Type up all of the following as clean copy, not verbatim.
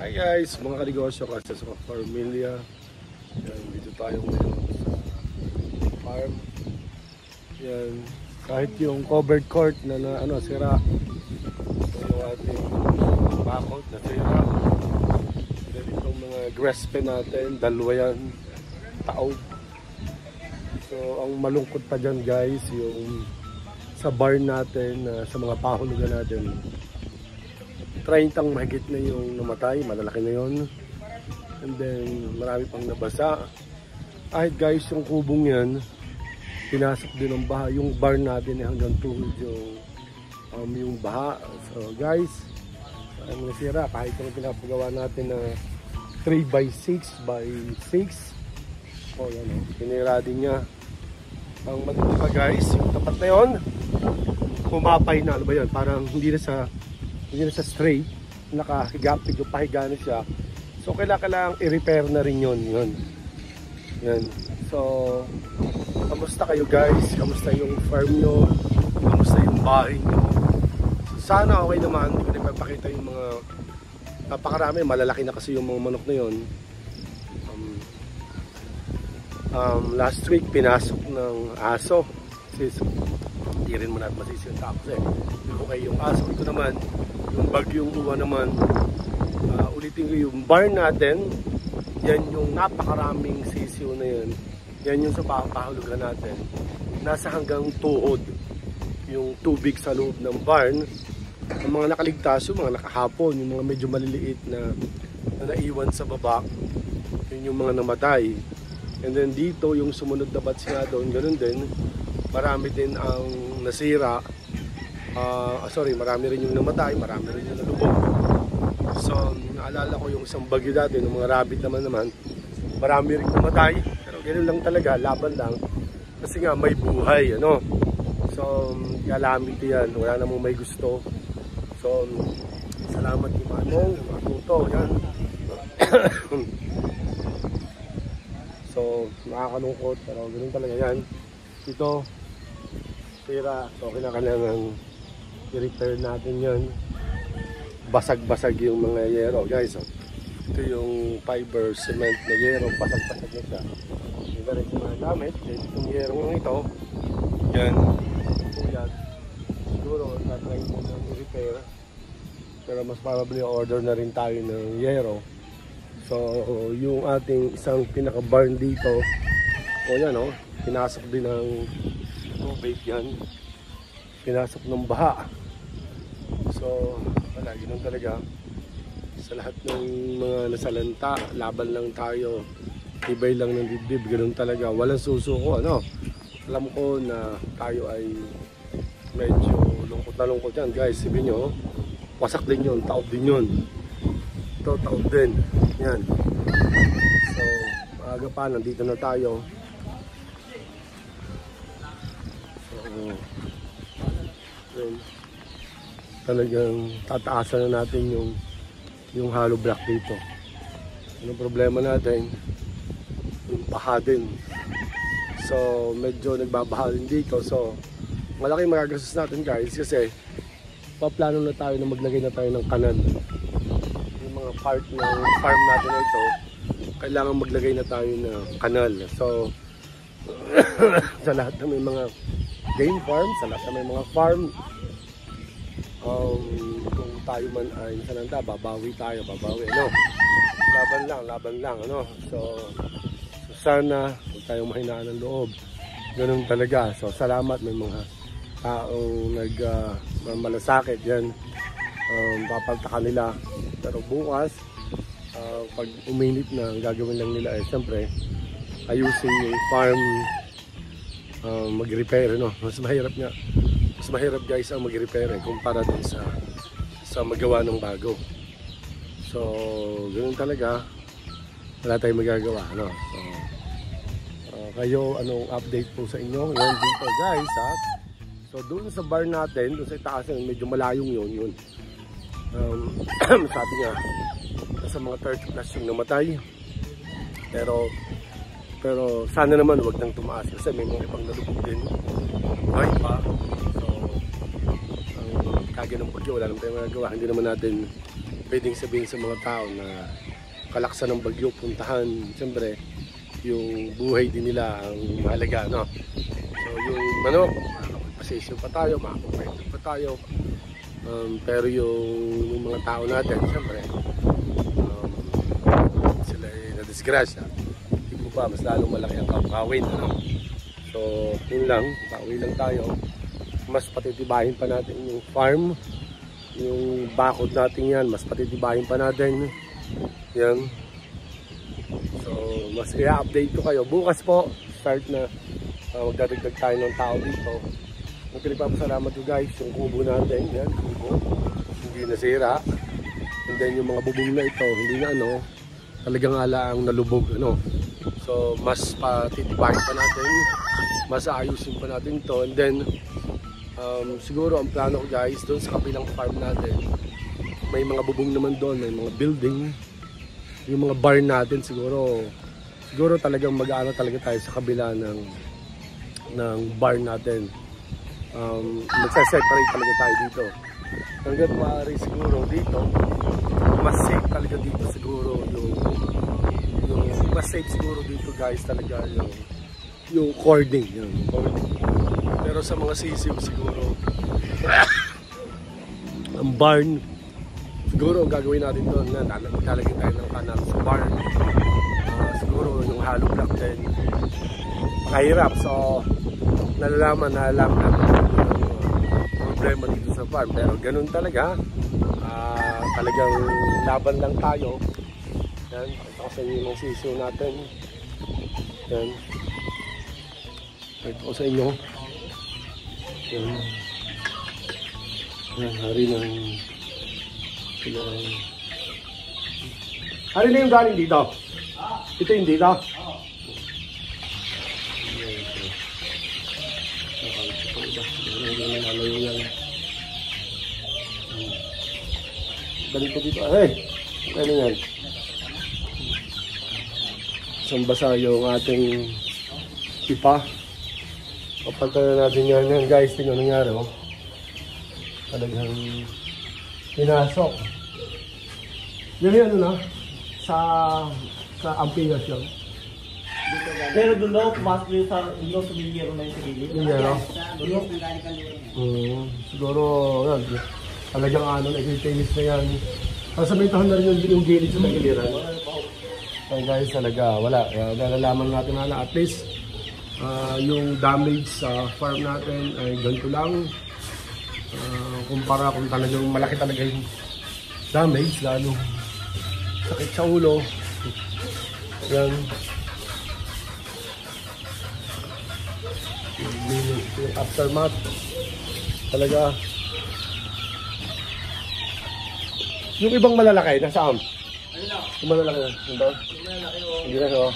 Hi guys, mga kanegosyo kasi sa Farmilla. Yan, dito tayo ngayon sa farm. Yan, kahit yung covered court na sira. Ito yung ating bakod na sira. Then itong mga grass pen natin, dalawa yan, taob. So ang malungkot pa dyan guys, yung sa barn natin, sa mga pahulugan natin, 30 mahigit na yung namatay, malalaki na yun. And then marami pang nabasa. Kahit guys yung kubong yan, pinasok din ng baha. Yung barn natin hanggang tuhod yung baha. So guys, ang nasira kahit yung pinapagawa natin na 3x6x6. O yan o, pinira din niya. Ang maganda pa guys, yung tapat na yun, pumapay na. Ano ba yan? Parang hindi na sa straight, nakahigapig o pahiga na siya. So kailangan i-repair na rin yun. Yan. So kamusta kayo guys? Kamusta yung farm nyo? Kamusta yung bahay nyo? Sana okay naman. Hindi ko na ipapakita yung mga napakarami, malalaki na kasi yung mga manok na yun. Last week pinasok ng aso. Hindi rin mo natin masisi yung tapos hindi ko kayo yung aso. Ito naman yung bagyong uwa naman. Ulitin ko yung barn natin, yan yung napakaraming sisiw na yan. Yan yung sa pahulugan natin, nasa hanggang tuhod yung tubig sa loob ng barn. Ang mga nakaligtas, yung mga nakahapon, yung mga medyo maliliit na naiwan sa baba, yun yung mga namatay. And then dito yung sumunod na batch nga doon, ganun din, marami din ang nasira. Marami rin yung namatay, marami rin yung nalubog. So, naalala ko yung isang bagyo dati, ng mga rabbit naman, marami rin namatay. Pero ganoon lang talaga, laban lang. Kasi nga, may buhay, ano. So, galamit yan, wala namang may gusto. So, salamat kay Manong, mga tuto, yan. So, nakakalungkot, pero ganoon talaga yan. Ito, sira, so kinakailangan i-repair natin yan. Basag-basag yung mga yero guys. Ito yung fiber cement na yero, basag-basag na siya. Iba rin yung mga gamit. Itong yero ng ito, yan, yan. Siguro tatry mo ng i-repair, pero mas probably order na rin tayo ng yero. So yung ating isang pinaka-barn dito, o yan o, pinasok din ng tubig yan, pinasok ng baha. So wala, ganoon talaga sa lahat ng mga nasalanta. Laban lang tayo, tibay lang ng dibdib, ganoon talaga, walang susuko, ano. Alam ko na tayo ay medyo lungkot na lungkot yan guys. Sabihin nyo, wasak din yun, taob din yun. Ito, taob din yan. So maaga pa, nandito na tayo. Yun, talagang tataasan na natin yung hollow block dito. Anong problema natin? Yung baha din. So medyo nagbabaha din dito. So malaki magagastos natin guys, kasi paplano na tayo na maglagay na tayo ng kanal. Yung mga part ng farm natin na ito, kailangan maglagay na tayo ng kanal. So sa lahat ng may mga game farm, sa lahat ng may mga farm, kung tayo man ay sananda, babawi tayo, ano. Laban lang, ano. So sana huwag tayong mahinaan ng loob. Ganun talaga. So salamat, may mga taong nagmamalasakit yan. Papaltakan nila. Pero bukas, pag uminit na, ang gagawin lang nila ay siyempre ayusin yung farm, mag-repair, no? Mas mahirap guys ang mag-repair kumpara din sa magawa ng bago. So ganoon talaga, wala tayong magagawa, no? So kayo, anong update po sa inyo ngayon dito guys, ha? So doon sa barn natin, doon sa itaas, medyo malayong yun. Sabi nga, nasa mga 30 plus yung namatay. Pero sana naman wag nang tumaas kasi may mga ibang nalubog din. Buhay pa. So kagaya ng bagyo, wala naman tayong magagawa. Hindi naman natin pwedeng sabihin sa mga tao na kalaksan ng bagyo puntahan, siyempre yung buhay din nila ang mahalaga, no? So yung manok, makakapag-pasesyo pa tayo, makakapag-pasesyo pa tayo, pero yung mga tao natin, siyempre sila ay nadisgrasya, hindi po ba mas lalong malaki ang papawin, ano? So yun lang, pauwi lang tayo, mas patitibahin pa natin yung farm, yung bakod natin yan, mas patitibahin pa natin yan. So mas i-update ko kayo bukas po, start na magdadagdag tayo ng tao dito. Ang pinagpapasalamat ko guys, yung kubo natin yan, kubo hindi nasira, and then yung mga bubong na ito hindi na ano, talagang alaang nalubog, ano. So mas patitibahin pa natin, mas ayusin pa natin to, and then siguro ang plano ko guys, doon sa kabilang farm natin may mga bubong naman doon, may mga building, yung mga barn natin siguro talagang mag-aano talaga tayo sa kabila ng barn natin. Magsa-separate talaga tayo dito hanggat maaari. Siguro dito mas safe talaga dito, siguro yung mas safe siguro dito guys talaga yung cording, yung cording. Pero sa mga sisiw siguro ang barn siguro gagawin natin doon na lalagyan tayo ng kanal sa barn. Siguro yung hollow block din mahirap, so nalalaman natin yung problema dito sa farm, pero ganun talaga. Talagang laban lang tayo. Yan, pakita ko sa inyo yung sisiw natin. Yan, pakita ko sa inyo. Yan, yan, hari na yung galing dito. Ito yung dito. Balik ko dito. Hey! Ano yan? Isang basa yung ating pipa. Papantayan natin yan guys. Tingnan nangyari, oh. Talagang pinasok. Yan yung ano na? Sa Ampigas yun. Pero doon daw, pumasok yung sa Milyero na yung sa gilid. Milyero? Siguro, yan. Talagang ano, nag-tennis na yan. Sasamintahan na rin yung gilid sa tagiliran. So guys, talaga, wala. Nalalaman natin na at least yung damage sa farm natin ay ganito lang. Kumpara kung talagang malaki talaga yung damage, lalo sakit sa ulo. Yan. Yung aftermath talaga. Yung ibang malalaki, nasaan? Yung malalaki na, hindi? Hindi na so.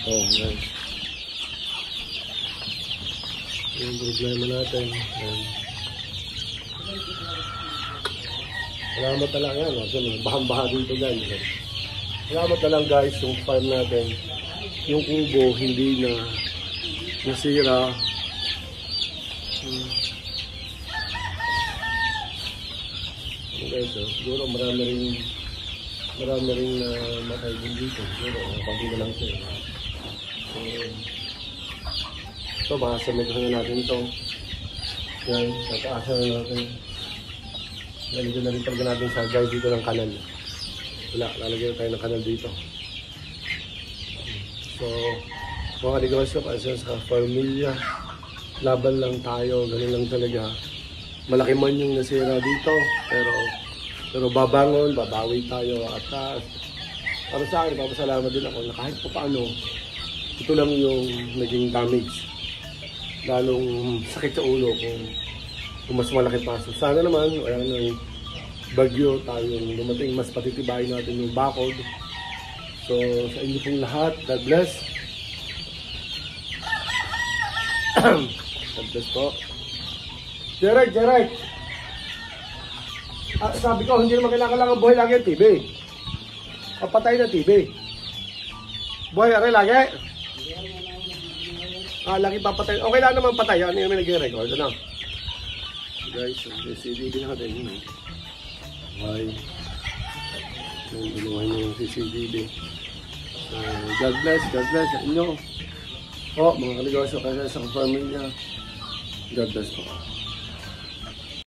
Oh, yan. Yung problema natin. Yan. Salamat na lang yan. Bahang-baha dito guys. Salamat na lang guys yung farm natin. Yung kubo hindi na nasira. Okay, so, siguro marami rin matay din dito. Siguro pagdi na lang siya. So makasamitahan na natin ito. Yan, tataasan na natin. Lalagyan na rin talaga natin sa guide dito ng kanal. Wala, lalagyan tayo ng kanal dito. So, mga negosyo kasi sa pamilya, laban lang tayo, ganun lang talaga. Malaki man yung nasira dito, pero babangon, babawi tayo. At para sa akin, papasalamat din ako na kahit pa paano, ito lang yung naging damage. Lalong sakit sa ulo kung mas malaki pa. So sana naman, wala nang bagyo tayong dumating, mas patitibayin natin yung bakod. So sa inyo pong lahat, God bless. God bless po. Gerard! Sabi ko, hindi naman kailangan buhay lagi ang TV. Papatay na TV. Buhay aray lagi. Lagi papatay. Okay lang naman patay. Ano yung nag-record? Ano? Guys, CD natin. Buhay. Ginawa niyo yung CCTV. God bless sa inyo. Po, mga kaligosyo, kasi sa pamilya. God bless po.